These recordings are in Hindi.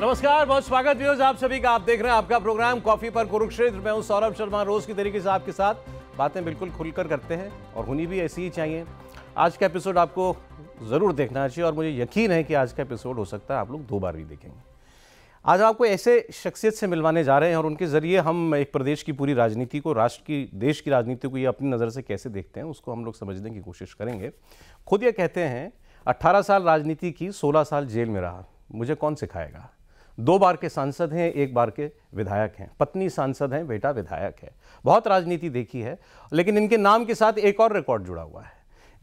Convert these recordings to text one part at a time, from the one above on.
नमस्कार, बहुत स्वागत व्यूअर्स आप सभी का। आप देख रहे हैं आपका प्रोग्राम कॉफी पर कुरुक्षेत्र। मैं हूं सौरभ शर्मा। रोज की तरीके से आपके साथ बातें बिल्कुल खुलकर करते हैं और होनी भी ऐसी ही चाहिए। आज का एपिसोड आपको जरूर देखना चाहिए और मुझे यकीन है कि आज का एपिसोड हो सकता है आप लोग 2 बार भी देखेंगे। आज आपको ऐसे शख्सियत से मिलवाने जा रहे हैं और उनके जरिए हम एक प्रदेश की पूरी राजनीति को, राष्ट्र की, देश की राजनीति को ये अपनी नज़र से कैसे देखते हैं उसको हम लोग समझने की कोशिश करेंगे। खुद ये कहते हैं 18 साल राजनीति की, 16 साल जेल में रहा, मुझे कौन सिखाएगा। 2 बार के सांसद हैं, 1 बार के विधायक हैं, पत्नी सांसद हैं, बेटा विधायक है। बहुत राजनीति देखी है, लेकिन इनके नाम के साथ एक और रिकॉर्ड जुड़ा हुआ है।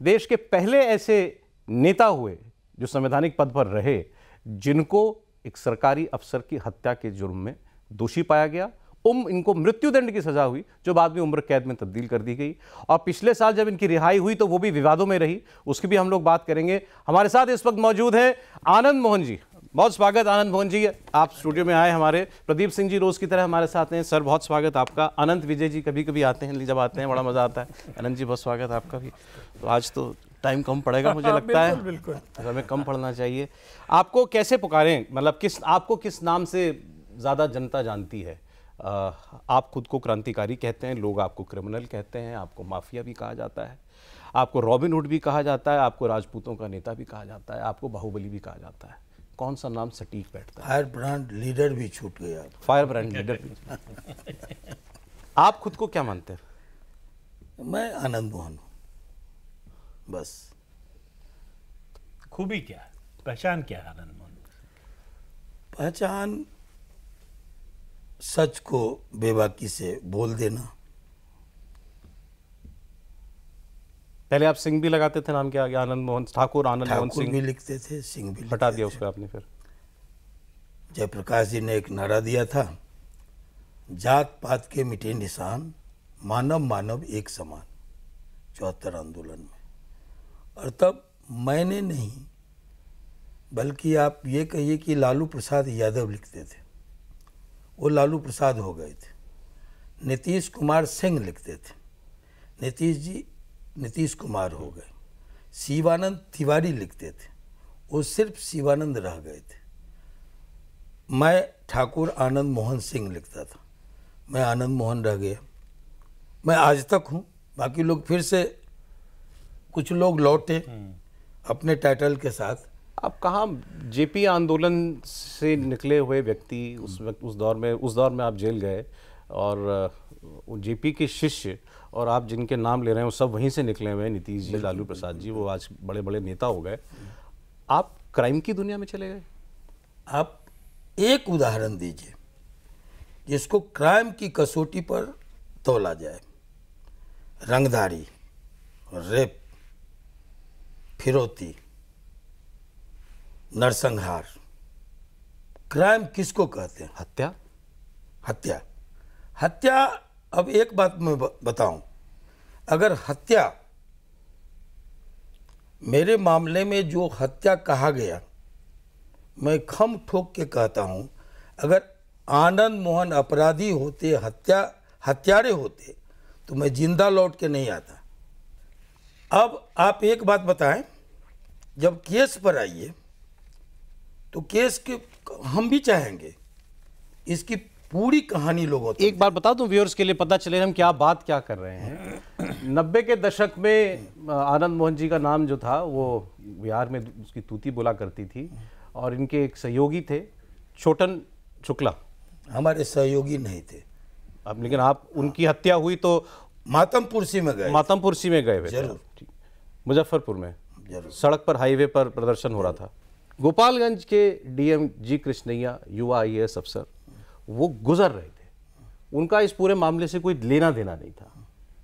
देश के पहले ऐसे नेता हुए जो संवैधानिक पद पर रहे, जिनको एक सरकारी अफसर की हत्या के जुर्म में दोषी पाया गया। इनको मृत्युदंड की सजा हुई जो बाद में उम्र कैद में तब्दील कर दी गई। और पिछले साल जब इनकी रिहाई हुई तो वो भी विवादों में रही, उसकी भी हम लोग बात करेंगे। हमारे साथ इस वक्त मौजूद हैं आनंद मोहन जी। बहुत स्वागत आनंद मोहन जी, आप स्टूडियो में आए हमारे। प्रदीप सिंह जी रोज की तरह हमारे साथ हैं। सर बहुत स्वागत आपका। अनंत विजय जी कभी कभी आते हैं, जब आते हैं बड़ा मजा आता है। अनंत जी बहुत स्वागत आपका भी। तो आज तो टाइम कम पड़ेगा मुझे लगता है, बिल्कुल हमें कम पड़ना चाहिए। आपको कैसे पुकारें, मतलब आपको किस नाम से ज़्यादा जनता जानती है? आप खुद को क्रांतिकारी कहते हैं, लोग आपको क्रिमिनल कहते हैं, आपको माफिया भी कहा जाता है, आपको रॉबिन हुड भी कहा जाता है, आपको राजपूतों का नेता भी कहा जाता है, आपको बाहुबली भी कहा जाता है। कौन सा नाम सटीक बैठता है? फायर ब्रांड लीडर भी छूट गया। फायर ब्रांड लीडर भी। आप खुद को क्या मानते हैं? मैं आनंद मोहन हूँ, बस। खूबी क्या है, पहचान क्या है आनंद मोहन? पहचान सच को बेबाकी से बोल देना। पहले आप सिंह भी लगाते थे, नाम क्या आ गया? आनंद मोहन ठाकुर, आनंद मोहन ठाकुर सिंह भी लिखते थे, सिंह भी हटा लिखते दिया थे। उसको आपने फिर? जयप्रकाश जी ने एक नारा दिया था, जात पात के मिटे निशान, मानव मानव एक समान, 74 आंदोलन में। और तब मैंने नहीं, बल्कि आप ये कहिए कि लालू प्रसाद यादव लिखते थे, वो लालू प्रसाद हो गए थे। नीतीश कुमार सिंह लिखते थे, नीतीश जी नीतीश कुमार हो गए। शिवानंद तिवारी लिखते थे, वो सिर्फ शिवानंद रह गए थे। मैं ठाकुर आनंद मोहन सिंह लिखता था, मैं आनंद मोहन रह गया। मैं आज तक हूँ, बाकी लोग फिर से, कुछ लोग लौटे अपने टाइटल के साथ। आप कहाँ जेपी आंदोलन से निकले हुए व्यक्ति, उस वक्त उस दौर में आप जेल गए और जेपी के शिष्य और आप जिनके नाम ले रहे हैं वो सब वहीं से निकले हुए हैं, नीतीश जी, लालू प्रसाद जी, वो आज बड़े बड़े नेता हो गए। आप क्राइम की दुनिया में चले गए। आप एक उदाहरण दीजिए जिसको क्राइम की कसौटी पर तौला जाए। रंगदारी, रेप, फिरौती, नरसंहार, क्राइम किसको कहते हैं? हत्या। हत्या। हत्या, अब एक बात मैं बताऊं, अगर हत्या, मेरे मामले में जो हत्या कहा गया, मैं खम ठोक के कहता हूं, अगर आनंद मोहन अपराधी होते, हत्यारे होते, तो मैं जिंदा लौट के नहीं आता। अब आप एक बात बताएं, जब केस पर आइए तो केस के हम भी चाहेंगे इसकी पूरी कहानी लोगों तक। एक बार बता दूं व्यूअर्स के लिए, पता चले हम क्या कर रहे हैं। 90 के दशक में आनंद मोहन जी का नाम जो था वो बिहार में उसकी तूती बोला करती थी और इनके एक सहयोगी थे छोटन शुक्ला। हमारे सहयोगी नहीं थे। अब लेकिन आप, उनकी हत्या हुई तो मातमपुरसी में गए। मातमपुरसी में गए हुए थे। जरूर। मुजफ्फरपुर में जरूर। सड़क पर, हाईवे पर प्रदर्शन हो रहा था। गोपालगंज के डीएम जी कृष्णैया, युवा आईएएस अफसर, वो गुजर रहे थे। उनका इस पूरे मामले से कोई लेना देना नहीं था।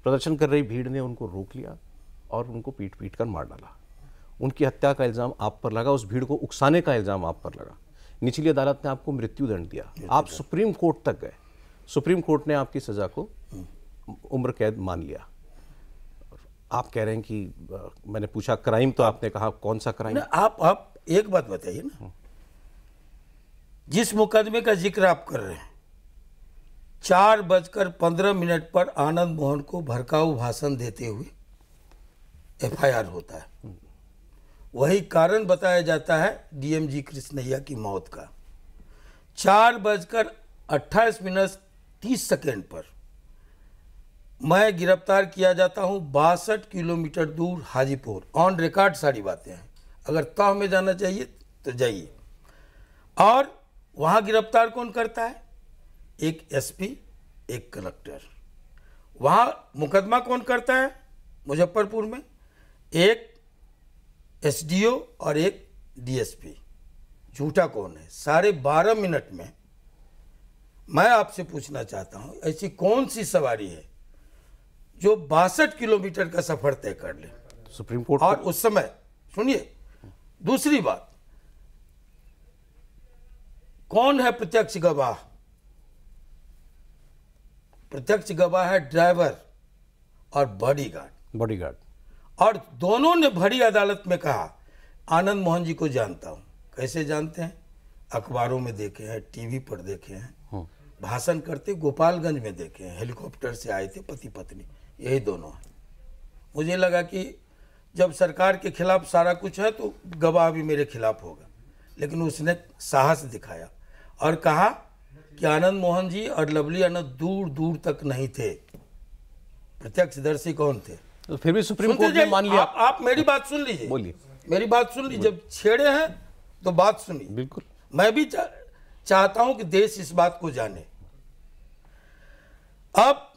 प्रदर्शन कर रही भीड़ ने उनको रोक लिया और उनको पीट पीट कर मार डाला। उनकी हत्या का इल्ज़ाम आप पर लगा, उस भीड़ को उकसाने का इल्ज़ाम आप पर लगा। निचली अदालत ने आपको मृत्युदंड दिया। आप सुप्रीम कोर्ट तक गए, सुप्रीम कोर्ट ने आपकी सज़ा को उम्र कैद मान लिया। आप कह रहे हैं कि मैंने पूछा क्राइम, तो आपने कहा कौन सा क्राइम? आप एक बात बताइए ना, जिस मुकदमे का जिक्र आप कर रहे हैं, 4:15 पर आनंद मोहन को भड़काऊ भाषण देते हुए एफआईआर होता है। वही कारण बताया जाता है डीएम जी कृष्णैया की मौत का। 4:28 पर मैं गिरफ्तार किया जाता हूं 62 किलोमीटर दूर हाजीपुर। ऑन रिकॉर्ड सारी बातें हैं, अगर तह में जाना चाहिए तो जाइए। और वहां गिरफ्तार कौन करता है? एक एसपी, एक कलेक्टर। वहां मुकदमा कौन करता है? मुजफ्फरपुर में एक एसडीओ और एक डीएसपी। झूठा कौन है? 12.5 मिनट में मैं आपसे पूछना चाहता हूं, ऐसी कौन सी सवारी है जो 62 किलोमीटर का सफर तय कर ले? सुप्रीम कोर्ट और उस समय सुनिए, दूसरी बात, कौन है प्रत्यक्ष गवाह? प्रत्यक्ष गवाह है ड्राइवर और बॉडीगार्ड। और दोनों ने भरी अदालत में कहा आनंद मोहन जी को जानता हूं। कैसे जानते हैं? अखबारों में देखे हैं, टीवी पर देखे हैं, भाषण करते गोपालगंज में देखे हैं, हेलीकॉप्टर से आए थे पति पत्नी, यही दोनों हैं। मुझे लगा कि जब सरकार के खिलाफ सारा कुछ है तो गवाह भी मेरे खिलाफ होगा, लेकिन उसने साहस दिखाया और कहा कि आनंद मोहन जी और लवली आनंद दूर दूर तक नहीं थे। प्रत्यक्षदर्शी कौन थे? तो फिर भी सुप्रीम कोर्ट ने मान लिया। आप मेरी बात सुन लीजिए, बोलिए, मेरी बात सुन लीजिए। जब छेड़े हैं तो बात सुनिए। बिल्कुल, मैं भी चाहता हूं कि देश इस बात को जाने। अब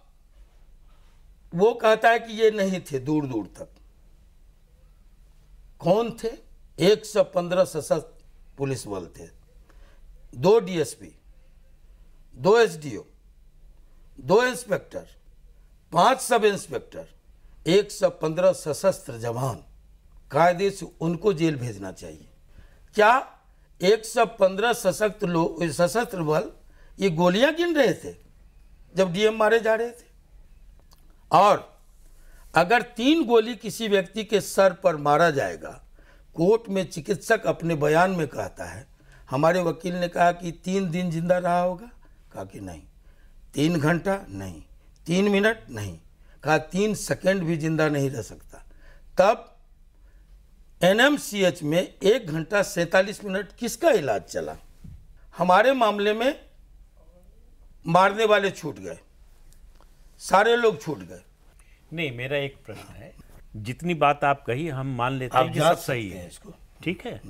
वो कहता है कि ये नहीं थे दूर दूर तक। कौन थे? 115 सशस्त्र पुलिस बल थे, 2 DSP, 2 SDO, 2 inspector, 5 sub inspector, 115 सशस्त्र जवान। कायदे से उनको जेल भेजना चाहिए। क्या 115 सशस्त्र बल ये गोलियां गिन रहे थे जब डीएम मारे जा रहे थे? और अगर 3 गोली किसी व्यक्ति के सर पर मारा जाएगा, कोर्ट में चिकित्सक अपने बयान में कहता है, हमारे वकील ने कहा कि 3 दिन जिंदा रहा होगा। कहा कि नहीं, 3 घंटा नहीं, 3 मिनट नहीं, कहा 3 सेकंड भी जिंदा नहीं रह सकता। तब एनएमसीएच में 1 घंटा 47 मिनट किसका इलाज चला? हमारे मामले में मारने वाले छूट गए, सारे लोग छूट गए। नहीं, मेरा एक प्रश्न है। जितनी बात आप कही हम मान लेते हैं कि सब सही है, इसको ठीक है,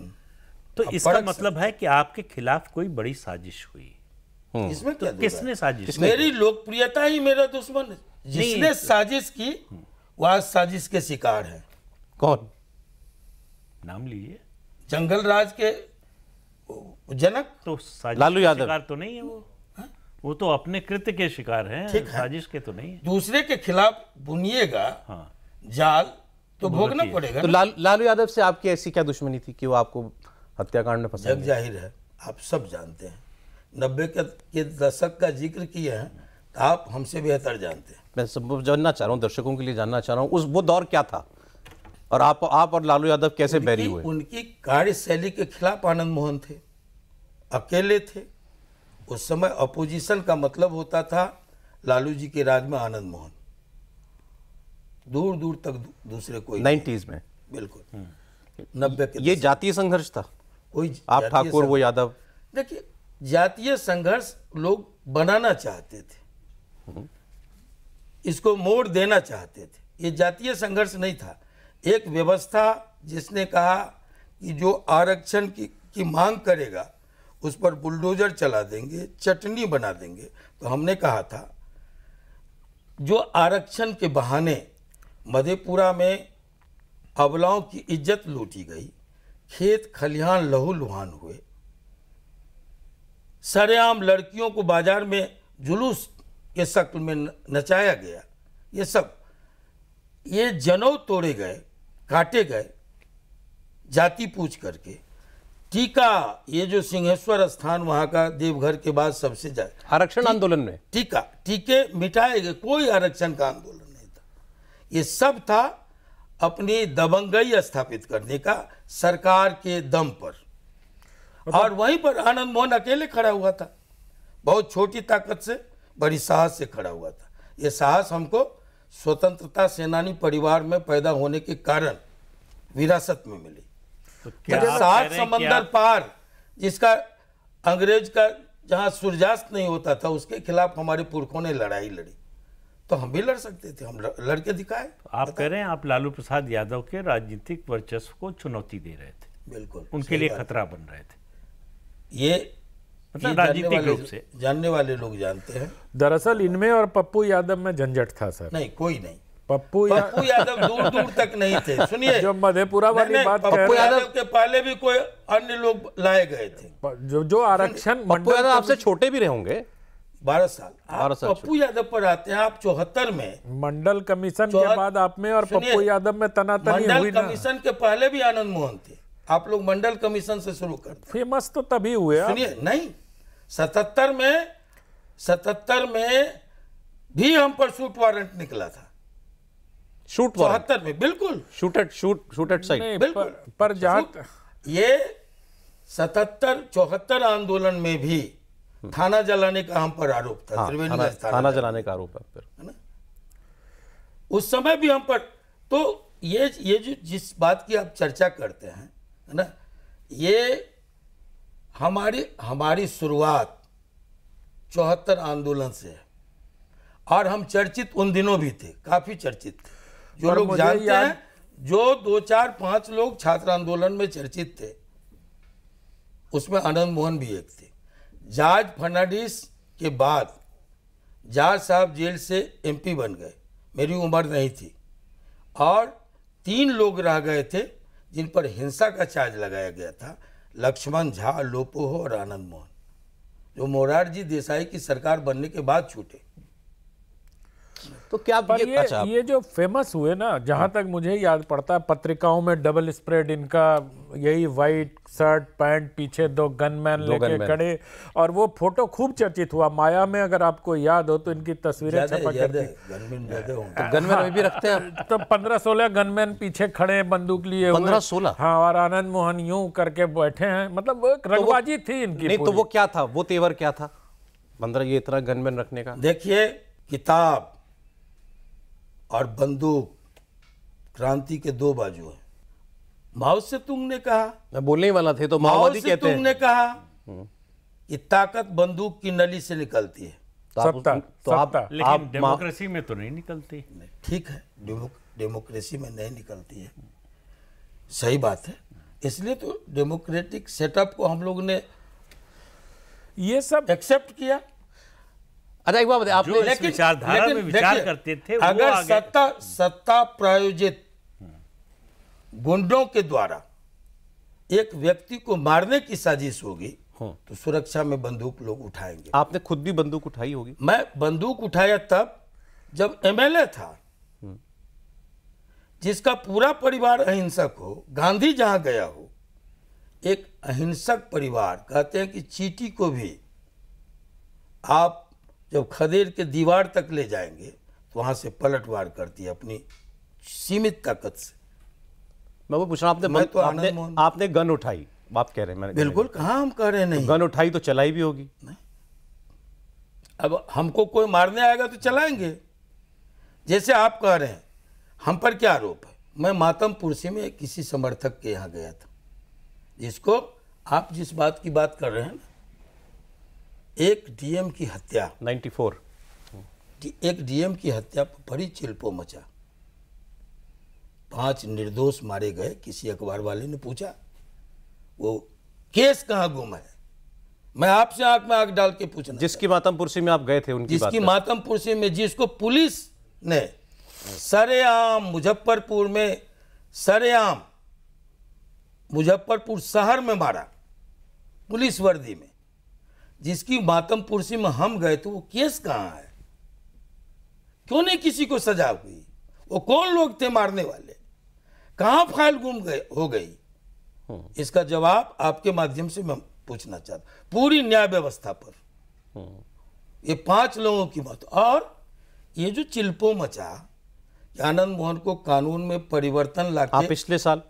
तो इसका मतलब है कि आपके खिलाफ कोई बड़ी साजिश हुई। इसमें क्या किसने साजिश? मेरी लोकप्रियता ही मेरा दुश्मन है। जिसने साजिश की वह साजिश के शिकार है। कौन? नाम लीजिए। जंगल राज के जनक तो साजिश लालू के यादव। शिकार तो नहीं है वो तो अपने कृत्य के शिकार हैं, ठीक है। साजिश के तो नहीं है। दूसरे के खिलाफ बुनिएगा हाँ, जाल तो भोगना पड़ेगा तो ना। लालू यादव से आपकी ऐसी क्या दुश्मनी थी कि वो आपको हत्याकांड में फंसा? जग जाहिर है, आप सब जानते हैं। 90 के दशक का जिक्र किए हैं तो आप हमसे बेहतर जानते हैं। मैं सब जानना चाह रहा हूँ, दर्शकों के लिए जानना चाह रहा हूँ उस वो दौर क्या था और आप और लालू यादव कैसे बैरी हुए? उनकी कार्यशैली के खिलाफ आनंद मोहन थे, अकेले थे। उस समय अपोजिशन का मतलब होता था लालू जी के राज में आनंद मोहन, दूर दूर तक दूसरे कोई 90s में। बिल्कुल 90 के ये जातीय संघर्ष था? कोई आप ठाकुर, वो यादव? देखिए, जातीय संघर्ष लोग बनाना चाहते थे, इसको मोड़ देना चाहते थे। ये जातीय संघर्ष नहीं था, एक व्यवस्था जिसने कहा कि जो आरक्षण की मांग करेगा उस पर बुलडोजर चला देंगे, चटनी बना देंगे। तो हमने कहा था जो आरक्षण के बहाने मधेपुरा में अबलाओं की इज्जत लूटी गई, खेत खलिहान लहूलुहान हुए, सरेआम लड़कियों को बाजार में जुलूस के शक्ल में नचाया गया, ये जनेऊ तोड़े गए, काटे गए जाति पूछ करके। टीका, ये जो सिंहेश्वर स्थान वहाँ का देवघर के बाद सबसे ज्यादा आरक्षण आंदोलन में टीके मिटाए गए, कोई आरक्षण का आंदोलन नहीं था। ये सब था अपनी दबंगई स्थापित करने का सरकार के दम पर। और वहीं पर आनंद मोहन अकेले खड़ा हुआ था, बहुत छोटी ताकत से, बड़ी साहस से खड़ा हुआ था। ये साहस हमको स्वतंत्रता सेनानी परिवार में पैदा होने के कारण विरासत में मिली। तो क्या आप कह 7 रहे हैं कि समंदर पार जिसका अंग्रेज का जहाँ सूर्यास्त नहीं होता था उसके खिलाफ हमारे पुरखों ने लड़ाई लड़ी, तो हम भी लड़ सकते थे, हम लड़के दिखाए। आप कह रहे हैं आप लालू प्रसाद यादव के राजनीतिक वर्चस्व को चुनौती दे रहे थे, बिल्कुल उनके लिए खतरा बन रहे थे, ये मतलब राजनीतिक रूप से जानने वाले लोग जानते हैं। दरअसल इनमें और पप्पू यादव में झंझट था सर। नहीं, कोई नहीं, पप्पू यादव दूर दूर तक नहीं थे। सुनिए, जो मधेपुरा वाली बात कह पप्पू रहे यादव के पहले भी कोई अन्य लोग लाए गए थे। जो आरक्षण पप्पू यादव आपसे छोटे भी रहे होंगे, 12 साल। 12 साल पप्पू यादव पर आते हैं आप 74 में मंडल कमीशन के बाद आप में और पप्पू यादव में तनातनी हुई मंडल ना। कमीशन के पहले भी आनंद मोहन थे, आप लोग मंडल कमीशन से शुरू करते। फेमस तो तभी हुए आप। सुनिए, नहीं 77 में भी हम पर शूट वारंट निकला था। शूट वारंट 74 में बिल्कुल शूट एट साइड, नहीं, बिल्कुल। पर जहाँ ये 74 आंदोलन में भी थाना जलाने का हम पर आरोप था। त्रिवेणी में थाना जलाने का आरोप है फिर, है ना? उस समय भी हम पर, तो ये जो जिस बात की आप चर्चा करते हैं, है ना, ये हमारी शुरुआत 74 आंदोलन से है, और हम चर्चित उन दिनों भी थे, काफी चर्चित थे। जो लोग जानते हैं, जो 2, 4, 5 लोग छात्र आंदोलन में चर्चित थे, उसमें आनंद मोहन भी एक थे। जॉर्ज फर्नांडिस के बाद जॉर्ज साहब जेल से एमपी बन गए, मेरी उम्र नहीं थी, और 3 लोग रह गए थे जिन पर हिंसा का चार्ज लगाया गया था, लक्ष्मण झा, लोपोहो और आनंद मोहन, जो मोरारजी देसाई की सरकार बनने के बाद छूटे। तो क्या पर ये जो फेमस हुए ना, जहां तक मुझे याद पड़ता है, पत्रिकाओं में डबल स्प्रेड इनका, यही वाइट शर्ट पैंट, पीछे 2 गनमैन लेके खड़े, और वो फोटो खूब चर्चित हुआ। माया में अगर आपको याद हो तो इनकी तस्वीरें छपा करती, गनमैन अभी भी रखते हैं तो 15-16 गनमैन पीछे खड़े बंदूक लिए हुए, 15-16, हाँ, और आनंद मोहन यूं करके बैठे हैं, मतलब एक रंगबाजी थी इनकी। नहीं तो वो क्या था, वो तेवर क्या था 15 ये इतना गनमैन रखने का? देखिए, किताब और बंदूक क्रांति के 2 बाजू हैं। माओ से तुमने कहा, मैं बोलने ही वाला थे, तो माओवादी कहते हैं। तुमने कहा कि ताकत बंदूक की नली से निकलती है, लेकिन डेमोक्रेसी में तो नहीं निकलती। ठीक है, डेमोक्रेसी में नहीं निकलती है, सही बात है। इसलिए तो डेमोक्रेटिक सेटअप को हम लोग ने ये सब एक्सेप्ट किया। अच्छा, एक बात बताइए, आपने इस विचारधारा में विचार करते थे, वो अगर आगे सत्ता प्रायोजित गुंडों के द्वारा एक व्यक्ति को मारने की साजिश होगी, तो सुरक्षा में बंदूक लोग उठाएंगे। आपने खुद भी बंदूक उठाई होगी? मैं बंदूक उठाया तब जब एमएलए था, जिसका पूरा परिवार अहिंसक हो। गांधी जहां गया हो, एक अहिंसक परिवार, कहते हैं कि चींटी को भी आप जब खदेड़ के दीवार तक ले जाएंगे तो वहां से पलटवार करती है अपनी सीमित ताकत से। मैं वो पूछ रहा हूं, आपने गन उठाई, आप कह रहे हैं? मैंने बिल्कुल, कहाँ हम कह रहे नहीं। गन उठाई तो चलाई भी होगी। अब हमको कोई मारने आएगा तो चलाएंगे, जैसे आप कह रहे हैं। हम पर क्या आरोप है? मैं मातमपुरसी में किसी समर्थक के यहाँ गया था, जिसको आप जिस बात की बात कर रहे हैं ना, एक डीएम की हत्या, 94, एक डीएम की हत्या पर बड़ी चिल्पो मचा। 5 निर्दोष मारे गए। किसी अखबार वाले ने पूछा वो केस कहाँ गुम है। मैं आपसे आंख में आंख डाल के पूछना, जिसकी मातमपुरसी में आप गए थे, उनकी जिसकी मातमपुरसी में, जिसको पुलिस ने सरेआम मुजफ्फरपुर में, सरेआम मुजफ्फरपुर शहर में मारा, पुलिस वर्दी में, जिसकी मातमपुरसी में हम गए तो वो केस कहाँ है? क्यों नहीं किसी को सजा हुई? वो कौन लोग थे मारने वाले? कहाँ फाइल गुम हो गई? इसका जवाब आपके माध्यम से मैं पूछना चाहता, पूरी न्याय व्यवस्था पर। ये 5 लोगों की मौत, और ये जो चिल्पो मचा कि आनंद मोहन को कानून में परिवर्तन लाके, पिछले साल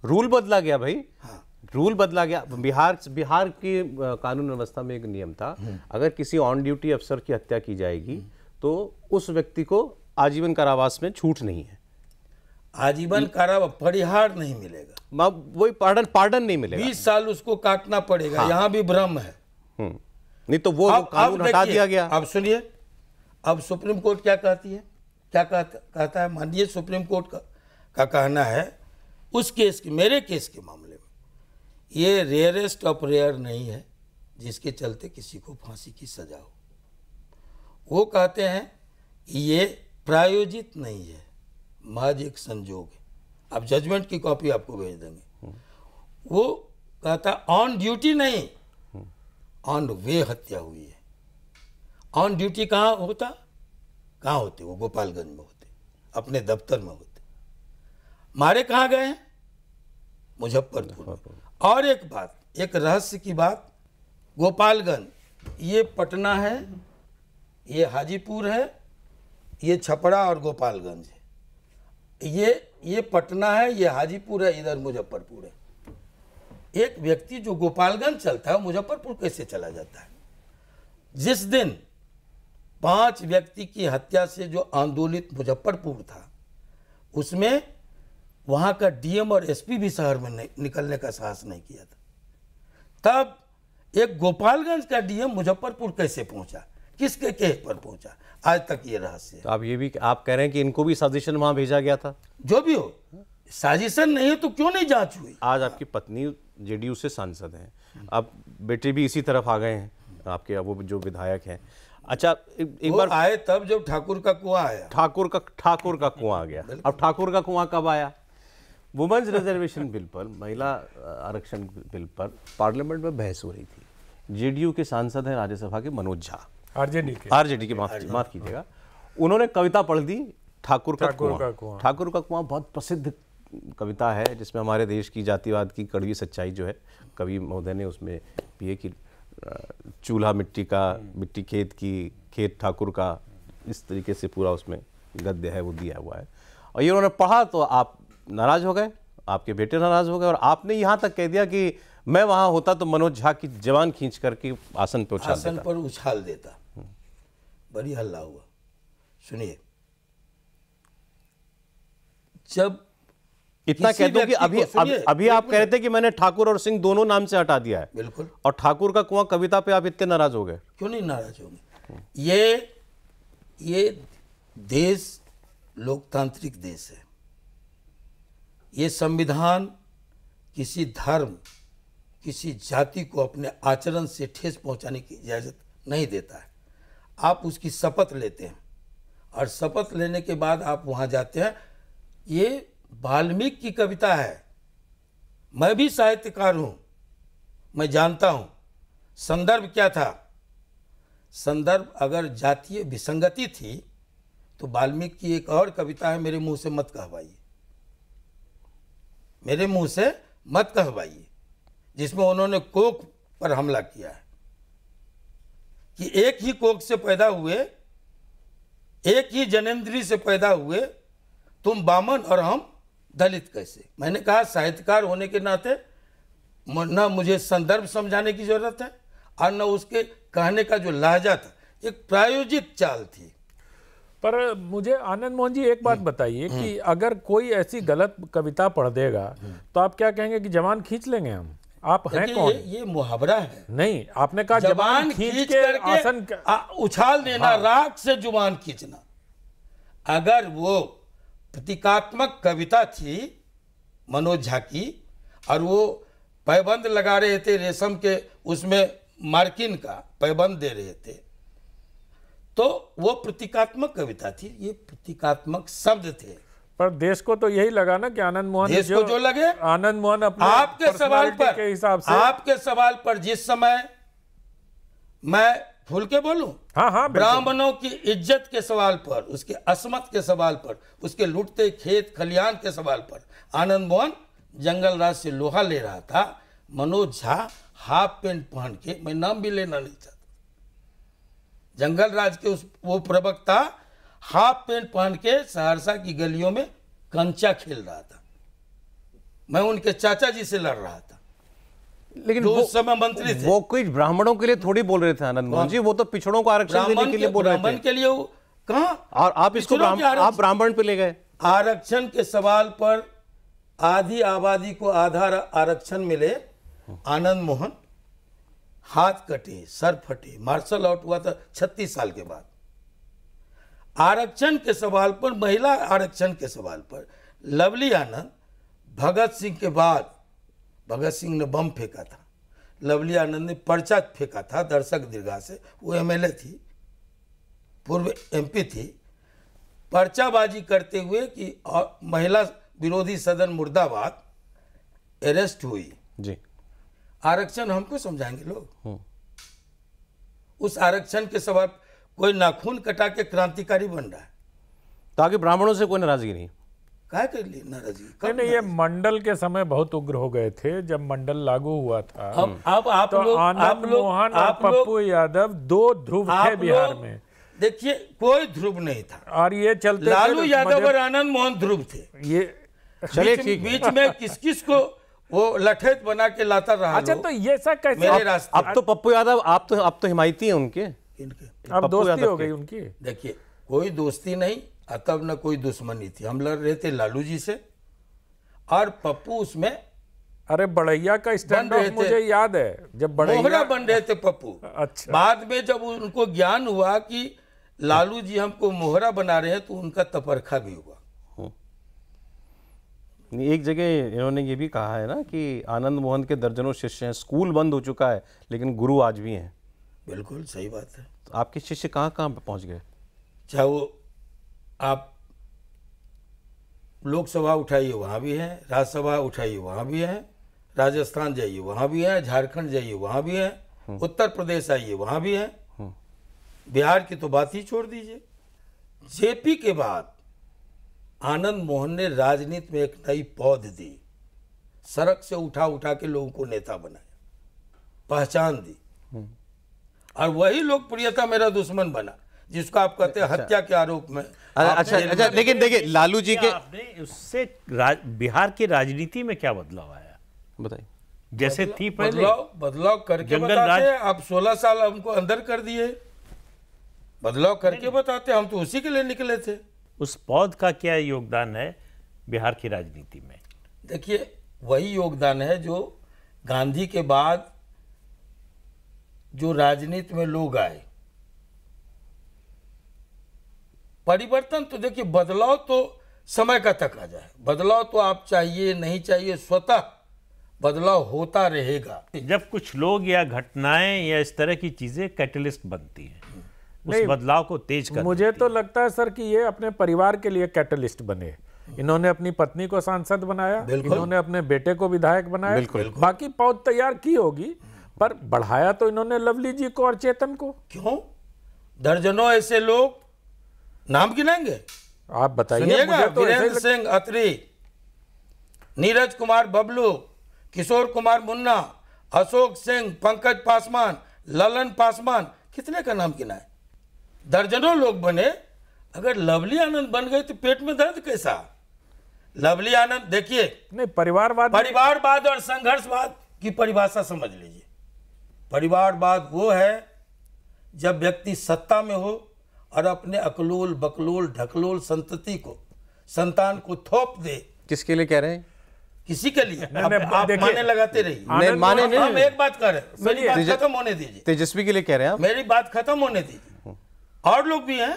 रूल बदला गया भाई। हाँ, रूल बदला गया। बिहार की कानून व्यवस्था में एक नियम था, अगर किसी ऑन ड्यूटी अफसर की हत्या की जाएगी तो उस व्यक्ति को आजीवन कारावास में छूट नहीं है। आजीवन कारावास, परिहार नहीं मिलेगा, वही पार्डन नहीं मिलेगा, 20 साल उसको काटना पड़ेगा। हाँ। यहाँ भी भ्रम है नहीं तो वो कानून हटा दिया गया। अब सुनिए, अब सुप्रीम कोर्ट क्या कहती है, क्या कहता है, माननीय सुप्रीम कोर्ट का कहना है उस केस की, मेरे केस के मामले में, ये रेयरेस्ट ऑफ रेयर नहीं है जिसके चलते किसी को फांसी की सजा हो। वो कहते हैं ये प्रायोजित नहीं है, महज एक संजोग है। अब जजमेंट की कॉपी आपको भेज देंगे। वो कहता ऑन ड्यूटी नहीं, ऑन वे हत्या हुई है। ऑन ड्यूटी कहाँ होते? वो गोपालगंज में होते, अपने दफ्तर में होते। मारे कहाँ गए हैं? मुजफ्फरपुर। और एक बात, एक रहस्य की बात, गोपालगंज ये पटना है, ये हाजीपुर है, ये छपरा और गोपालगंज है। ये पटना है, ये हाजीपुर है, इधर मुजफ्फरपुर है। एक व्यक्ति जो गोपालगंज चलता है मुजफ्फरपुर कैसे चला जाता है? जिस दिन 5 व्यक्ति की हत्या से जो आंदोलित मुजफ्फरपुर था, उसमें वहां का डीएम और एसपी भी शहर में निकलने का साहस नहीं किया था। तब एक गोपालगंज का डीएम मुजफ्फरपुर कैसे पहुंचा, किसके कहे पर पहुंचा, आज तक ये रहस्य है। तो आप ये भी आप कह रहे हैं कि इनको भी साजिशन वहां भेजा गया था? जो भी हो, साजिशन नहीं है तो क्यों नहीं जांच हुई? आज आपकी पत्नी जेडीयू से सांसद हैं, अब बेटे भी इसी तरफ आ गए हैं आपके, वो जो विधायक हैं। अच्छा, एक बार आए तब जब ठाकुर का कुआं आया, ठाकुर का कुआं आ गया। अब ठाकुर का कुआं कब आया? वुमेन्स रिजर्वेशन बिल पर, महिला आरक्षण बिल पर पार्लियामेंट में बहस हो रही थी। जेडीयू के सांसद हैं राज्यसभा के मनोज झा, आरजेडी के, माफ कीजिएगा, उन्होंने कविता पढ़ दी ठाकुर का कुआं। ठाकुर का कुआं बहुत प्रसिद्ध कविता है जिसमें हमारे देश की जातिवाद की कड़वी सच्चाई जो है कवि महोदय ने उसमें पिए कि चूल्हा मिट्टी खेत ठाकुर का, इस तरीके से पूरा उसमें गद्य है वो दिया हुआ है। और ये उन्होंने पढ़ा तो आप नाराज हो गए, आपके बेटे नाराज हो गए, और आपने यहाँ तक कह दिया कि मैं वहाँ होता तो मनोज झा की जवान खींच करके आसन पर उछाल देता। बड़ी हल्ला हुआ। सुनिए, जब इतना कह दूं कि अभी आप कह रहे थे कि मैंने ठाकुर और सिंह दोनों नाम से हटा दिया है। बिल्कुल। और ठाकुर का कुआं कविता पे आप इतने नाराज हो गए? क्यों नहीं नाराज होंगे? ये देश लोकतांत्रिक देश है। ये संविधान किसी धर्म, किसी जाति को अपने आचरण से ठेस पहुंचाने की इजाजत नहीं देता है। आप उसकी शपथ लेते हैं और शपथ लेने के बाद आप वहां जाते हैं। ये वाल्मीकि की कविता है। मैं भी साहित्यकार हूं, मैं जानता हूं संदर्भ क्या था। संदर्भ अगर जातीय विसंगति थी तो वाल्मीकि की एक और कविता है, मेरे मुंह से मत कहवाइए, मेरे मुंह से मत कहवाइए, जिसमें उन्होंने कोक पर हमला किया है कि एक ही कोक से पैदा हुए, एक ही जनेंद्री से पैदा हुए, तुम बामन और हम दलित कैसे। मैंने कहा साहित्यकार होने के नाते न मुझे संदर्भ समझाने की जरूरत है और न उसके कहने का जो लहजा था, एक प्रायोजित चाल थी। पर मुझे आनंद मोहन जी एक बात बताइए कि अगर कोई ऐसी गलत कविता पढ़ देगा तो आप क्या कहेंगे कि जवान खींच लेंगे हम? आप हैं कौन? ये मुहावरा है। नहीं, आपने कहा जवान खींच के आसन उछाल देना, हाँ। राख से जुबान खींचना। अगर वो प्रतीकात्मक कविता थी मनोज झा की और वो पैबंद लगा रहे थे रेशम के, उसमें मार्किन का पैबंद दे रहे थे, तो वो प्रतीकात्मक कविता थी। ये प्रतीकात्मक शब्द थे। पर देश को तो यही लगा ना कि आनंद मोहन, देश को जो लगे, आनंद मोहन अपने आपके सवाल पर के हिसाब से, आपके सवाल पर जिस समय मैं खुल के बोलूं, हाँ, ब्राह्मणों की इज्जत के सवाल पर, उसके असमत के सवाल पर, उसके लुटते खेत खलियान के सवाल पर आनंद मोहन जंगल राज से लोहा ले रहा था। मनोज झा हाफ पेंट पहन के, मैं नाम भी लेना नहीं चाहता, जंगल राज के वो प्रवक्ता हाफ पेंट पहन के सहरसा की गलियों में कंचा खेल रहा था। मैं उनके चाचा जी से लड़ रहा था, लेकिन वो उस समय मंत्री थे। वो कोई ब्राह्मणों के लिए थोड़ी बोल रहे थे आनंद मोहन जी, वो तो पिछड़ों को आरक्षण देने के लिए बोल रहे थे। ब्राह्मण के लिए वो कहां, और आप इसको आप ब्राह्मण पे ले गए। आरक्षण के सवाल पर आधी आबादी को आधा आरक्षण मिले, आनंद मोहन हाथ कटे, सर फटे, मार्शल आउट हुआ था 36 साल के बाद। आरक्षण के सवाल पर, महिला आरक्षण के सवाल पर लवली आनंद भगत सिंह के बाद, भगत सिंह ने बम फेंका था, लवली आनंद ने पर्चा फेंका था दर्शक दीर्घा से, वो एमएलए थी, पूर्व एमपी थी, पर्चाबाजी करते हुए कि महिला विरोधी सदन मुर्दाबाद, अरेस्ट हुई जी। आरक्षण हमको समझाएंगे लोग? उस आरक्षण के सवाल कोई नाखून कटा के क्रांतिकारी बन रहा है, ताकि ब्राह्मणों से कोई नाराजगी नहीं। काहे कर ली नाराजगी? नहीं, ये मंडल के समय बहुत उग्र हो गए थे जब मंडल लागू हुआ था। अब आप तो लोग, आनंद मोहन और पप्पू यादव 2 ध्रुव थे बिहार में। देखिए, कोई ध्रुव नहीं था, और ये चलते लालू यादव और आनंद मोहन ध्रुव थे। ये चलिए ठीक है। बीच में किस किस को वो लठेत बना के लाता रहा। अच्छा, तो ये सब कैसे? मेरे रास्ते अब तो पप्पू यादव आप तो हिमायती हैं उनके, इनके अब दोस्ती हो गई उनकी। देखिए, कोई दोस्ती नहीं, तब न कोई दुश्मनी थी। हम लड़ रहे थे लालू जी से, और पप्पू उसमें अरे बड़ैया का स्टैंड रहे ऑफ थे। मुझे याद है, जब मोहरा बड़ैया बन रहे थे पप्पू। अच्छा। बाद में जब उनको ज्ञान हुआ कि लालू जी हमको मोहरा बना रहे हैं, तो उनका तपरखा भी हुआ। एक जगह इन्होंने ये भी कहा है ना कि आनंद मोहन के दर्जनों शिष्य हैं, स्कूल बंद हो चुका है लेकिन गुरु आज भी हैं। बिल्कुल सही बात है। तो आपके शिष्य कहाँ कहाँ पे पहुँच गए? चाहे वो आप लोकसभा उठाइए वहाँ भी हैं, राज्यसभा उठाइए वहाँ भी हैं, राजस्थान जाइए वहाँ भी हैं, झारखंड जाइए वहाँ भी हैं, उत्तर प्रदेश आइए वहाँ भी हैं, बिहार की तो बात ही छोड़ दीजिए। जेपी के बाद आनंद मोहन ने राजनीति में एक नई पौध दी, सड़क से उठा उठा के लोगों को नेता बनाया, पहचान दी, और वही लोकप्रियता मेरा दुश्मन बना, जिसको आप कहते हैं हत्या के आरोप में। अच्छा, लेकिन देखिए लालू जी के, आपने उससे बिहार की राजनीति में क्या बदलाव आया बताइए। जैसे थी पहले बदलाव करके जंगल बताते राज- हैं। आप 16 साल हमको अंदर कर दिए, बदलाव करके बताते, हम तो उसी के लिए निकले थे। उस पौध का क्या योगदान है बिहार की राजनीति में? देखिए, वही योगदान है जो गांधी के बाद जो राजनीति में लोग आए। परिवर्तन तो देखिए, बदलाव तो समय का तकाजा जाए, बदलाव तो आप चाहिए नहीं चाहिए, स्वतः बदलाव होता रहेगा। जब कुछ लोग या घटनाएं या इस तरह की चीजें कैटलिस्ट बनती हैं, उस नहीं, बदलाव को तेज कर मुझे तो लगता है सर कि ये अपने परिवार के लिए कैटलिस्ट बने। इन्होंने अपनी पत्नी को सांसद बनाया, इन्होंने अपने बेटे को विधायक बनाया, बाकी पौध तैयार की होगी, पर बढ़ाया तो इन्होंने लवली जी को और चेतन को। क्यों? दर्जनों ऐसे लोग, नाम गिनाएंगे, आप बताइए। सुनिएगा, मुझे तो वीरेंद्र सिंह अत्री, नीरज कुमार बबलू, किशोर कुमार मुन्ना, अशोक सिंह, पंकज पासवान, ललन पासवान, कितने का नाम गिनाए? दर्जनों लोग बने। अगर लवली आनंद बन गए तो पेट में दर्द कैसा? लवली आनंद, देखिए, नहीं, परिवारवाद और संघर्षवाद की परिभाषा समझ लीजिए। परिवारवाद वो है जब व्यक्ति सत्ता में हो और अपने अकलोल बकलोल ढकलोल संतति को, संतान को थोप दे। किसके लिए कह रहे हैं? किसी के लिए। नहीं, आप देखिए, माने लगाते रहिए। नहीं, माने नहीं। हम एक बात कर रहे हैं, मेरी बात खत्म होने दीजिए। तेजस्वी के लिए कह रहे हैं आप? मेरी बात खत्म होने दीजिए। और लोग भी हैं,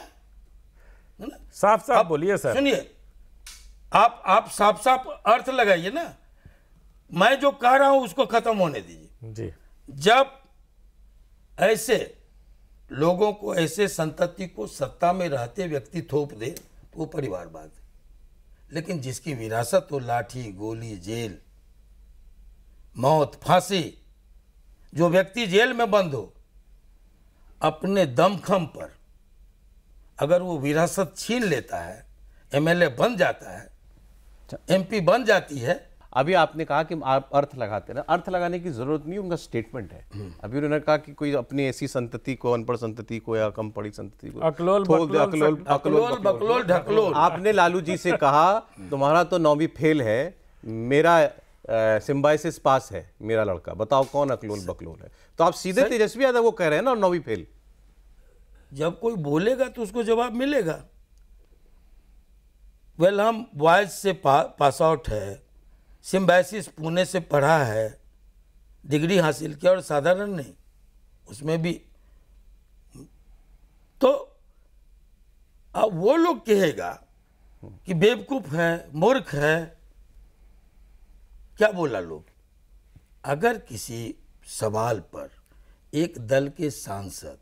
है ना? साफ साफ अब बोलिए सर। सुनिए, आप साफ साफ अर्थ लगाइए ना। मैं जो कह रहा हूं उसको खत्म होने दीजिए। जी, जब ऐसे लोगों को, ऐसे संतति को सत्ता में रहते व्यक्ति थोप दे तो वो परिवारवाद है। लेकिन जिसकी विरासत हो लाठी, गोली, जेल, मौत, फांसी, जो व्यक्ति जेल में बंद हो, अपने दमखम पर अगर वो विरासत छीन लेता है, एमएलए बन जाता है, एमपी बन जाती है। अभी आपने कहा कि आप अर्थ लगाते हैं, अर्थ लगाने की जरूरत नहीं, उनका स्टेटमेंट है। अभी उन्होंने कहा कि कोई अपनी ऐसी संतति को, अनपढ़ संतति को या कम पढ़ी संतति को अकलोल बकलोल ढकलोल। आपने लालू जी से कहा तुम्हारा तो 9वीं फेल है, मेरा सिम्बाइसिस पास है, मेरा लड़का, बताओ कौन अकलोल बकलोल है? तो आप सीधे तेजस्वी यादव वो कह रहे हैं ना 9वीं फेल। जब कोई बोलेगा तो उसको जवाब मिलेगा। वेल, हम बॉयज से पास आउट है, सिम्बाइसिस पुणे से पढ़ा है, डिग्री हासिल किया, और साधारण नहीं, उसमें भी। तो अब वो लोग कहेगा कि बेवकूफ है, मूर्ख है, क्या बोला लोग। अगर किसी सवाल पर एक दल के सांसद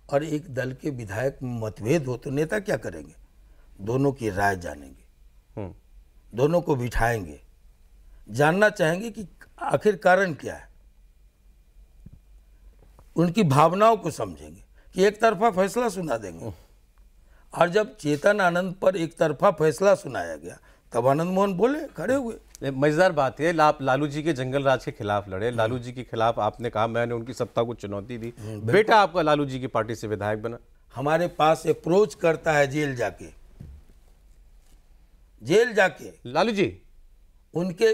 और एक दल के विधायक में मतभेद हो तो नेता क्या करेंगे? दोनों की राय जानेंगे, दोनों को बिठाएंगे, जानना चाहेंगे कि आखिर कारण क्या है, उनकी भावनाओं को समझेंगे कि एक तरफा फैसला सुना देंगे। और जब चेतन आनंद पर एक तरफा फैसला सुनाया गया तब आनंद मोहन बोले, खड़े हुए। मजेदार बात है, आप लालू जी के जंगल राज के खिलाफ लड़े, लालू जी के खिलाफ आपने कहा मैंने उनकी सत्ता को चुनौती दी, बेटा आपका लालू जी की पार्टी से विधायक बना। हमारे पास अप्रोच करता है जेल जाके, जेल जाके लालू जी, उनके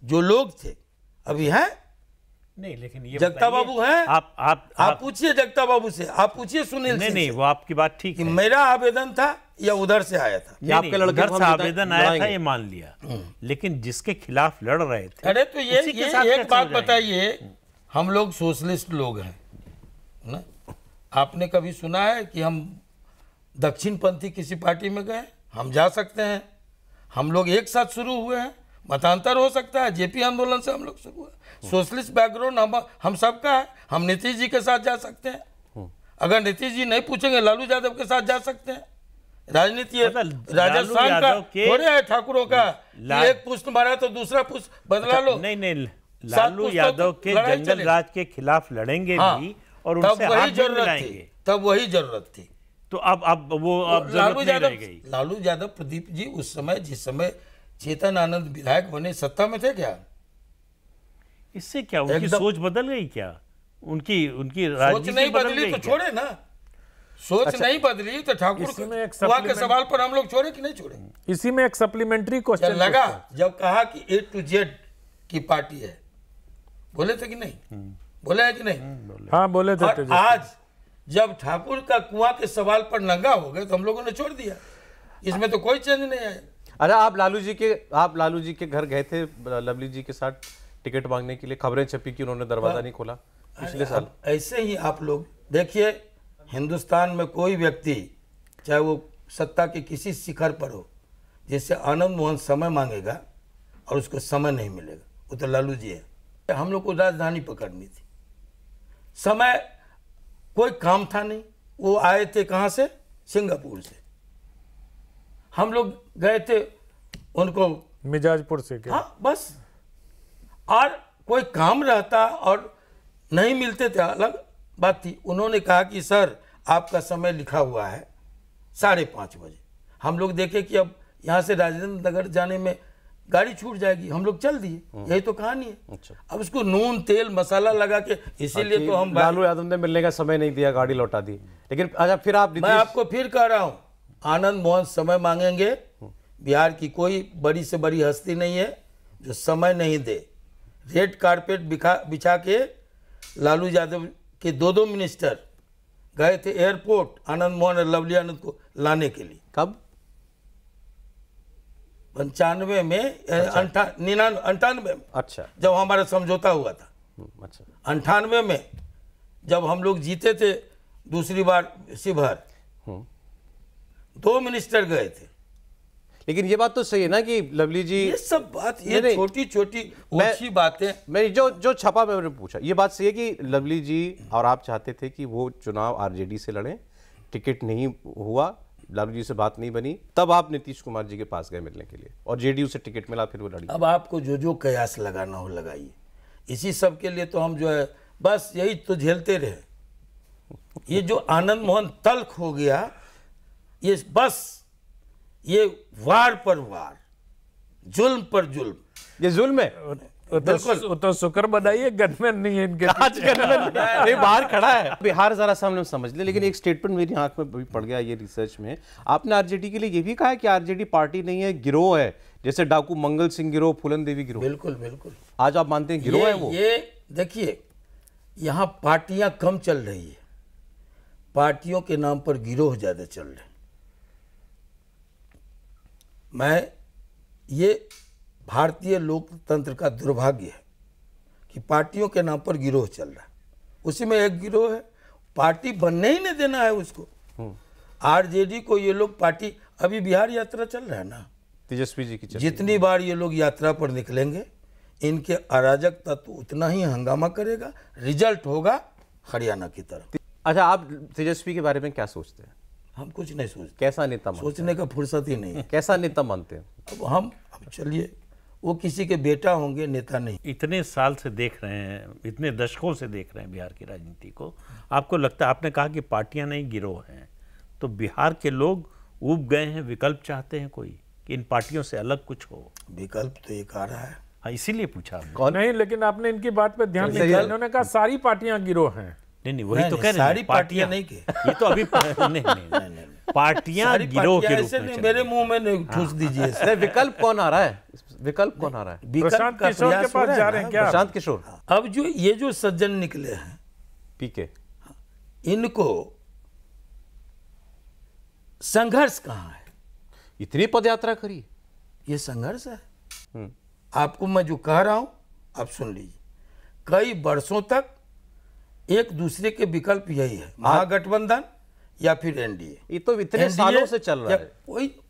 जो लोग थे अभी हैं नहीं, लेकिन ये जगता बाबू हैं। आप पूछिए जगता बाबू से, आप पूछिए सुनील नहीं से नहीं, वो आपकी बात ठीक कि है। मेरा आवेदन था या उधर से आया था। आपके लड़के घर को से हम आवेदन आया था लड़ाएंगे। ये मान लिया, लेकिन जिसके खिलाफ लड़ रहे थे, अरे तो ये उसी के साथ एक कैसे बात हो जाएंगे? बताइए, हम लोग सोशलिस्ट लोग हैं ना। आपने कभी सुना है कि हम दक्षिणपंथी किसी पार्टी में गए? हम जा सकते हैं, हम लोग एक साथ शुरू हुए हैं, मतांतर हो सकता है, जेपी आंदोलन से हम लोग शुरू हुए। सोशलिस्ट बैकग्राउंड हम सबका है, हम नीतीश जी के साथ जा सकते हैं। अगर नीतीश जी नहीं पूछेंगे लालू यादव के साथ जा सकते हैं। राजनीति राजस्थान का थोड़े है ठाकुरों का, एक पुष्ट मारा तो दूसरा पुष्ट बदला लो। नहीं नहीं, लालू यादव के जंगल राज के खिलाफ लड़ेंगे भी और उनसे हाथ भी मिलाएंगे, तब वही जरूरत थी। तो अब वो लालू जरूरत नहीं रह गई। लालू यादव प्रदीप जी उस समय, जिस समय चेतन आनंद विधायक बने, सत्ता में थे क्या? इससे क्या उनकी सोच बदल गई क्या? उनकी राजनीति सोच नहीं बदली तो छोड़े ना, सोच नहीं बदली तो ठाकुर के सवाल पर हम लोग छोड़े कि नहीं छोड़े? इसी में एक सप्लीमेंट्री क्वेश्चन लगा जब कहा कि A to Z की पार्टी है, बोले थे कि नहीं? बोले है कि नहीं? हाँ बोले थे। और आज जब ठाकुर का कुआं के सवाल पर नंगा हो गए तो हम लोगों ने छोड़ दिया, इसमें तो कोई चेंज नहीं आया। अरे आप लालू जी के घर गए थे लवली जी के साथ टिकट मांगने के लिए, खबरें छपी कि उन्होंने दरवाजा नहीं खोला पिछले साल। ऐसे ही आप लोग देखिए, हिंदुस्तान में कोई व्यक्ति चाहे वो सत्ता के किसी शिखर पर हो, जिससे आनंद मोहन समय मांगेगा और उसको समय नहीं मिलेगा, वो तो लालू जी है। हम लोग को राजधानी पकड़नी थी, समय कोई काम था नहीं। वो आए थे कहाँ से? सिंगापुर से। हम लोग गए थे उनको मिजाजपुर से क्या? हाँ बस, और कोई काम रहता और नहीं मिलते थे अलग बात थी। उन्होंने कहा कि सर आपका समय लिखा हुआ है 5:30 बजे। हम लोग देखे कि अब यहाँ से राजेंद्र नगर जाने में गाड़ी छूट जाएगी, हम लोग चल दिए। यही तो कहानी है। अच्छा। अब उसको नून तेल मसाला लगा के, इसीलिए तो हम लालू यादव ने मिलने का समय नहीं दिया, गाड़ी लौटा दी। लेकिन अच्छा, फिर आप मैं आपको फिर कह रहा हूँ, आनंद मोहन समय मांगेंगे। बिहार की कोई बड़ी से बड़ी हस्ती नहीं है जो समय नहीं दे। रेड कारपेट बिछा के लालू यादव के 2 मिनिस्टर गए थे एयरपोर्ट आनंद मोहन और लवली आनंद को लाने के लिए। कब? 95 में, 98 में। अच्छा, जब हमारा समझौता हुआ था। अच्छा। 98 में जब हम लोग जीते थे दूसरी बार शिवहर, 2 मिनिस्टर गए थे। लेकिन ये बात तो सही है ना कि लवली जी, ये सब बात, ये छोटी छोटी अच्छी बातें, मैं जो छपा मैंने पूछा, ये बात सही है कि लवली जी और आप चाहते थे कि वो चुनाव आरजेडी से लड़ें, टिकट नहीं हुआ, लालू जी से बात नहीं बनी, तब आप नीतीश कुमार जी के पास गए मिलने के लिए और जेडीयू से टिकट मिला, फिर वो लड़ी। अब आपको जो कयास लगाना हो लगाइए। इसी सब के लिए तो हम जो है बस यही तो झेलते रहे। ये जो आनंद मोहन तल्ख हो गया, ये बस ये वार पर वार, जुल्म पर जुल्म, ये जुल्म है। तो शुक्र बनाइए गनमैन नहीं है इनके। आज गनमैन नहीं, बाहर खड़ा है। बिहार जरा सा हमने समझ लिया, लेकिन एक स्टेटमेंट मेरी आंख में भी पड़ गया ये रिसर्च में। आपने आरजेडी के लिए ये भी कहा है कि आरजेडी पार्टी नहीं है, गिरोह है, जैसे डाकू मंगल सिंह गिरोह, फूलन देवी गिरोह। बिल्कुल बिल्कुल। आज आप मानते हैं गिरोह है वो? ये देखिए, यहाँ पार्टियां कम चल रही है, पार्टियों के नाम पर गिरोह ज्यादा चल रहे हैं। ये भारतीय लोकतंत्र का दुर्भाग्य है कि पार्टियों के नाम पर गिरोह चल रहा है। उसी में एक गिरोह है, पार्टी बनने ही नहीं देना है उसको। आरजेडी को ये लोग पार्टी, अभी बिहार यात्रा चल रहा है ना, तेजस्वी जी की जितनी बार ये लोग यात्रा पर निकलेंगे, इनके अराजक तत्व उतना ही हंगामा करेगा, रिजल्ट होगा हरियाणा की तरफ। अच्छा, आप तेजस्वी के बारे में क्या सोचते हैं? हम कुछ नहीं सोचते, कैसा नेता मानते सोचने का फुर्सत ही नहीं है। कैसा नेता मानते हैं? अब चलिए, वो किसी के बेटा होंगे, नेता नहीं। इतने साल से देख रहे हैं, इतने दशकों से देख रहे हैं बिहार की राजनीति को, आपको लगता है, आपने कहा कि पार्टियां नहीं गिरोह हैं, तो बिहार के लोग ऊब गए हैं, विकल्प चाहते हैं कोई कि इन पार्टियों से अलग कुछ हो? विकल्प तो एक आ रहा है। हाँ, इसीलिए पूछा। कौन नहीं, लेकिन आपने इनकी बात पे ध्यान नहीं दिया। इन्होंने कहा सारी पार्टियां गिरोह हैं। नहीं, वही तो कह रहे हैं, सारी पार्टियां नहीं के, ये तो अभी नहीं, पार्टियां गिरोह के रूप में। मेरे मुंह में नहीं ठूस दीजिए। विकल्प कौन आ रहा है? विकल्प कौन आ रहा है? प्रशांत किशोर के पास जा रहे हैं क्या? प्रशांत किशोर। अब जो ये जो सज्जन निकले हैं पीके, इनको संघर्ष कहाँ है? इतनी पदयात्रा करी, ये संघर्ष है। आपको मैं जो कह रहा हूं, आप सुन लीजिए। कई वर्षों तक एक दूसरे के विकल्प यही है, महागठबंधन या फिर एनडीए। ये तो इतने सालों से चल रहा है,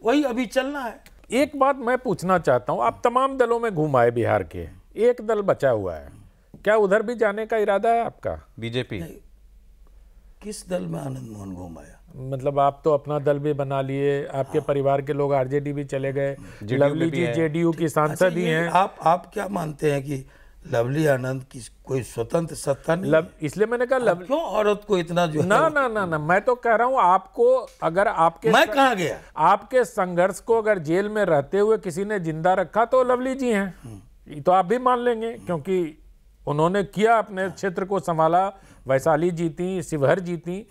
वही अभी चलना है। एक बात मैं पूछना चाहता हूं, आप तमाम दलों में घूम आए बिहार के, एक दल बचा हुआ है, क्या उधर भी जाने का इरादा है आपका? बीजेपी। किस दल में आनंद मोहन घुमाया? मतलब आप तो अपना दल भी बना लिए, आपके परिवार के लोग आरजेडी भी चले गए, लवली जी जेडीयू की सांसद ही हैं। आप क्या मानते हैं कि लवली आनंद की कोई स्वतंत्र सत्ता नहीं? इसलिए मैंने कहा क्यों औरत को इतना जो ना, मैं तो कह रहा हूं आपको, अगर आपके मैं कहाँ गया, आपके संघर्ष को अगर जेल में रहते हुए किसी ने जिंदा रखा तो लवली जी हैं, ये तो आप भी मान लेंगे, क्योंकि उन्होंने किया, अपने क्षेत्र को संभाला, वैशाली जीती, शिवहर जीती,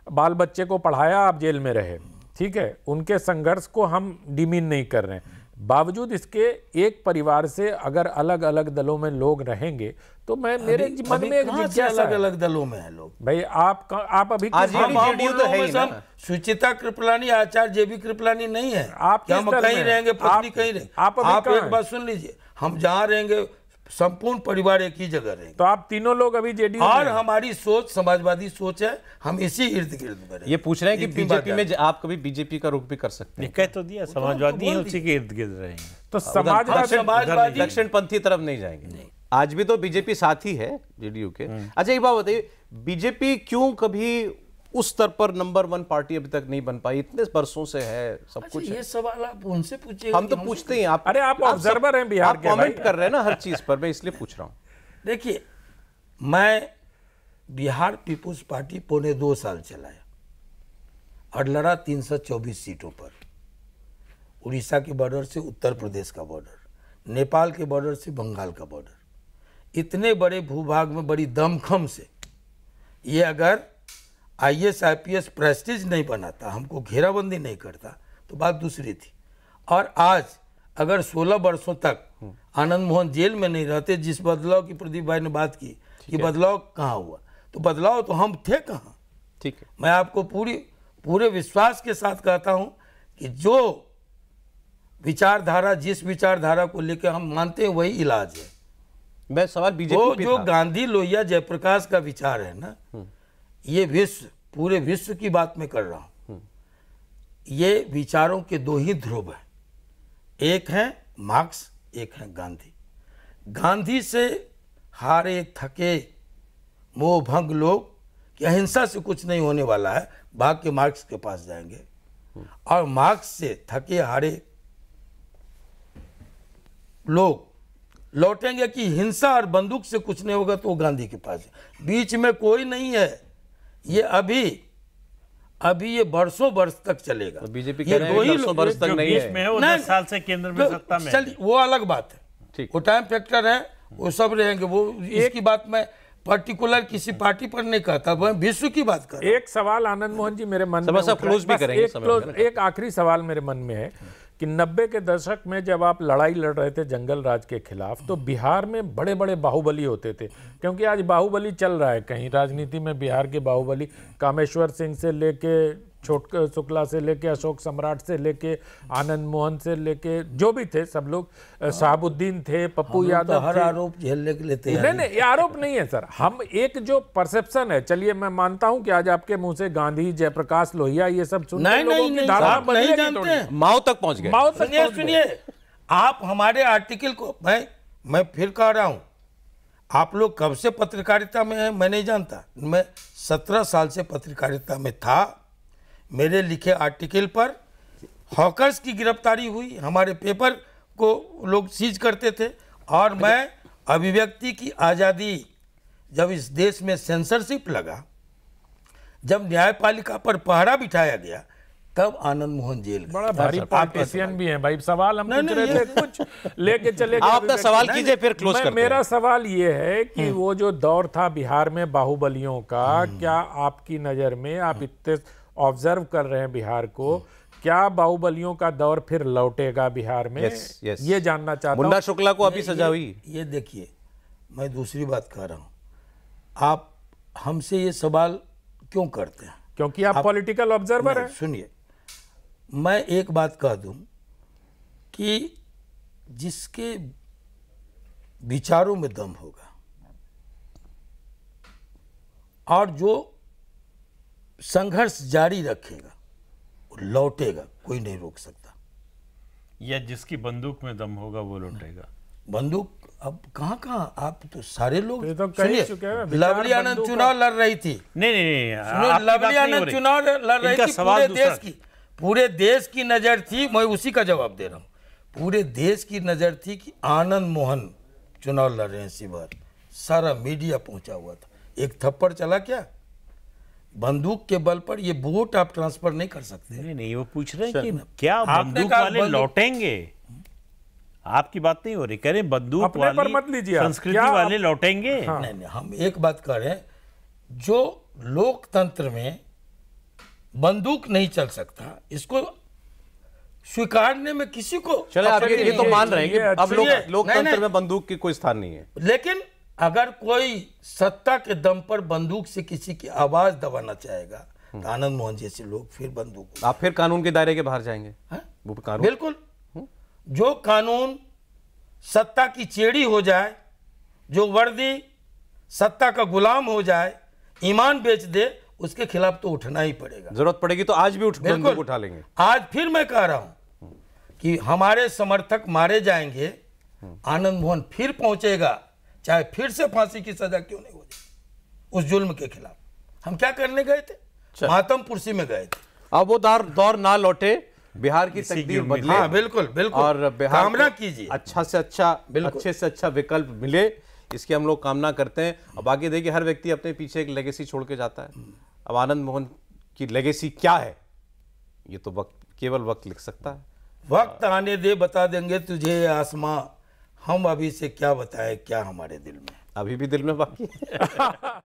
बाल बच्चे को पढ़ाया, आप जेल में रहे, ठीक है। उनके संघर्ष को हम डिमीन नहीं कर रहे हैं, बावजूद इसके एक परिवार से अगर अलग अलग दलों में लोग रहेंगे तो मेरे मन में एक जिज्ञासा, अलग अलग दलों में है लोग भाई। आप अभी तो है ही ना। सुचिता कृपलानी, आचार्य जेबी कृपलानी नहीं है। आप हम कहीं रहेंगे, पत्नी कहीं रहेंगे। आप एक बात सुन लीजिए, हम जहाँ रहेंगे संपूर्ण परिवार एक ही जगह रहेंगे। तो आप तीनों लोग अभी जेडीयू और हमारी सोच समाजवादी सोच है, हम इसी इर्द गिर्द में रहेंगे। ये पूछ रहे हैं कि बीजेपी में आप कभी बीजेपी का रुख भी कर सकते हैं? कह तो दिया, समाजवादी है, उसी के इर्द गिर्द रहेंगे। तो समाजवादी दक्षिण पंथी तरफ नहीं जाएंगे। आज भी तो बीजेपी साथी है जेडीयू के। अच्छा, एक बात बताइए, बीजेपी क्यों कभी उस स्तर पर नंबर 1 पार्टी अभी तक नहीं बन पाई? इतने वर्षों से है, सब कुछ ये सवाल आप उनसे पूछिए। हम तो पूछते ही, आप अरे आप ऑब्जर्वर हैं बिहार के, कमेंट कर रहे हैं ना हर चीज पर, मैं इसलिए पूछ रहा हूँ। देखिए, मैं बिहार पीपुल्स पार्टी पौने 2 साल चलाया और लड़ा 324 सीटों पर। उड़ीसा के बॉर्डर से उत्तर प्रदेश का बॉर्डर, नेपाल के बॉर्डर से बंगाल का बॉर्डर, इतने बड़े भूभाग में बड़ी दमखम से, ये अगर IAS IPS प्रेस्टीज नहीं बनाता, हमको घेराबंदी नहीं करता, तो बात दूसरी थी। और आज अगर 16 वर्षों तक आनंद मोहन जेल में नहीं रहते, जिस बदलाव की प्रदीप भाई ने बात की कि बदलाव कहाँ हुआ, तो बदलाव तो हम थे कहाँ। ठीक है, मैं आपको पूरे विश्वास के साथ कहता हूँ कि जो विचारधारा, जिस विचारधारा को लेकर हम मानते हैं, वही इलाज है। मैं सवाल बीजेपी पे जो था। गांधी लोहिया जयप्रकाश का विचार है ना, ये पूरे विश्व की बात मैं कर रहा हूं। ये विचारों के 2 ही ध्रुव हैं, एक है मार्क्स, एक है गांधी। गांधी से हारे थके मोह भंग लोग कि अहिंसा से कुछ नहीं होने वाला है, भाग के मार्क्स के पास जाएंगे। और मार्क्स से थके हारे लोग लौटेंगे कि हिंसा और बंदूक से कुछ नहीं होगा, तो गांधी के पास है। बीच में कोई नहीं है। ये अभी ये वर्षों वर्ष तक चलेगा। बीजेपी कह रहे हैं वर्षों वर्ष तक नहीं है, वो 10 साल से केंद्र में सत्ता में। चलिए, वो अलग बात है, ठीक, वो टाइम फैक्टर है, वो सब रहेंगे। वो इसकी बात मैं पर्टिकुलर किसी पार्टी पर नहीं कहता, मैं विश्व की बात कर रहा हूं। एक सवाल आनंद मोहन जी मेरे मन में क्लोज भी करेंगे, एक आखिरी सवाल मेरे मन में है कि 90 के दशक में जब आप लड़ाई लड़ रहे थे जंगल राज के खिलाफ, तो बिहार में बड़े बड़े बाहुबली होते थे, क्योंकि आज बाहुबली चल रहा है कहीं राजनीति में। बिहार के बाहुबली कामेश्वर सिंह से लेके छोट शुक्ला से लेके अशोक सम्राट से लेके आनंद मोहन से लेके जो भी थे सब लोग, शहाबुद्दीन थे, पप्पू यादव हर थे। आरोप झेलने के लिए तैयार नहीं नहीं, ये आरोप नहीं है सर। हम एक जो परसेप्शन है, चलिए मैं मानता हूं कि आज आपके मुंह से गांधी, जयप्रकाश लोहिया ये सब सुनते नहीं, लोगों नहीं, की धारणा आप नहीं बदलेगी जानते थोड़ी। हैं। माओ तक पहुंच गए। माओ तक सुनिए पहुंच गए। सुनिए, आप हमारे आर्टिकल को, मैं फिर कह रहा हूं, आप लोग कब से पत्रकारिता में हैं मैं नहीं जानता। मैं 17 साल से पत्रकारिता में था। मेरे लिखे आर्टिकल पर हॉकर्स की गिरफ्तारी हुई, हमारे पेपर को लोग सीज करते थे, और मैं अभिव्यक्ति की आज़ादी, जब इस देश में सेंसरशिप लगा, जब न्यायपालिका पर पहरा बिठाया गया, तब आनंद मोहन जेल गए। बड़ा भारी पॉलिटिशियन भी हैं भाई। सवाल हम नहीं, पूछ नहीं, रहे थे, कुछ लेके चले गए। आप अपना सवाल कीजिए, फिर क्लोज करते हैं। मेरा सवाल ये है कि वो जो दौर था बिहार में बाहुबलियों का, क्या आपकी नज़र में, आप इतने ऑब्जर्व कर रहे हैं बिहार को, क्या बाहुबलियों का दौर फिर लौटेगा बिहार में? Yes, yes. ये जानना चाहता हूँ। मुन्ना शुक्ला को अभी सजा हुई। ये देखिए, मैं दूसरी बात कह रहा हूँ, आप हमसे ये सवाल क्यों करते हैं? क्योंकि आप पॉलिटिकल ऑब्जर्वर नहीं, हैं। सुनिए, मैं एक बात कह दूं कि जिसके विचारों में दम होगा और जो संघर्ष जारी रखेगा वो लौटेगा, कोई नहीं रोक सकता। या जिसकी बंदूक में दम होगा वो लौटेगा। बंदूक अब कहाँ आप तो सारे लोग ये तो कह ही सुनिए, चुके हैं, विचार लवली आनंद बंदूक चुनाव लड़ रही थी। नहीं नहीं नहीं, सुनो, आपकी बात लवली नहीं हो आनंद रही। चुनाव लड़ रही इनका थी, सवाल पूरे दूसरा। देश की, पूरे देश की नजर थी, मैं उसी का जवाब दे रहा हूँ। पूरे देश की नजर थी कि आनंद मोहन चुनाव लड़ रहे हैं शिवहर, सारा मीडिया पहुंचा हुआ था। एक थप्पड़ चला क्या? बंदूक के बल पर ये वोट आप ट्रांसफर नहीं कर सकते। नहीं नहीं, वो पूछ रहे हैं कि ना। क्या आपने बंदूक कहा वाले बंदूक- लौटेंगे? आपकी बात नहीं हो रही, कह रहे हैं बंदूक अपने पर वाली मत लीजिए आप। संस्कृति क्या वाले आप- लौटेंगे। नहीं नहीं, हम एक बात कह रहे हैं, जो लोकतंत्र में बंदूक नहीं चल सकता, इसको स्वीकारने में किसी को चले आप ये तो मान रहे हैं कि ये अब सुनिए, लोकतंत्र नहीं, में बंदूक की कोई स्थान नहीं है। लेकिन अगर कोई सत्ता के दम पर बंदूक से किसी की आवाज दबाना चाहेगा, तो आनंद मोहन जैसे लोग फिर बंदूक आप फिर कानून के दायरे के बाहर जाएंगे। हैं? वो कानून बिल्कुल, जो कानून सत्ता की चेड़ी हो जाए, जो वर्दी सत्ता का गुलाम हो जाए, ईमान बेच दे, उसके खिलाफ तो उठना ही पड़ेगा। जरूरत पड़ेगी तो आज भी बंदूक उठा लेंगे। आज फिर मैं कह रहा हूं कि हमारे समर्थक मारे जाएंगे, आनंद मोहन फिर पहुंचेगा, चाहे फिर से फांसी की सजा क्यों नहीं हो जाए उस जुल्म के खिलाफ। हम क्या करने गए थे? मातम पुरसी में गए थे। अब वो दौर ना लौटे, बिहार की तकदीर बदले। हाँ बिल्कुल बिल्कुल, और बिहार कामना को कीजिए, अच्छा से अच्छा, बिल्कुल। अच्छे से अच्छा विकल्प मिले, इसकी हम लोग कामना करते हैं। अब बाकी देखिए, हर व्यक्ति अपने पीछे एक लेगेसी छोड़ के जाता है। अब आनंद मोहन की लेगेसी क्या है, ये तो केवल वक्त लिख सकता है। वक्त आने दे, बता देंगे तुझे आसमां, हम अभी से क्या बताएं क्या हमारे दिल में। अभी भी दिल में बाकी है।